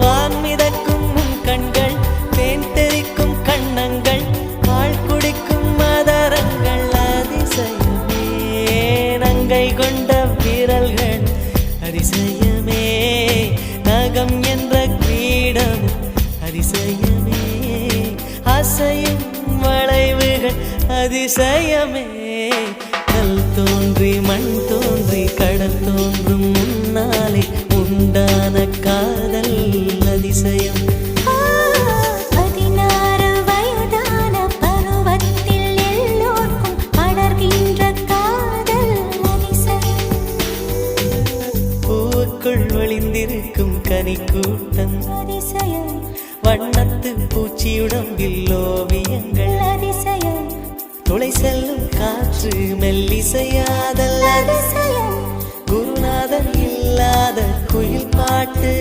வான்மிதக்கும் உன் கண்கள், தேன் தெறிக்கும் கண்ணங்கள், பால் குடிக்கும் மதரங்கள் அதிசயமே. நங்கை கொண்ட விரல்கள் அதிசயமே. நகம் என்ற கிரீடம் அதிசயமே. அசையும் வளைவுகள் அதிசயமே. கல் தோன்றி மண் தோன்றி கடல் தோன்றும் முன்னாலே உண்டான காதல் அதிசயம். 16 வயதான பருவத்தில் எல்லோருக்கும் படர்கின்ற காதல் அதிசயம். பூவுக்குள் ஒளிந்திருக்கும் கனிக்கூட்டம் அதிசயம். வண்ணத்து பூச்சியுடம்பில் ஓவியங்கள் அதிசயம். துளை செல்லும் காற்று மெல்லிசையாதல் அதிசயம். குருநாதன் இல்லாத குயில் பாட்டு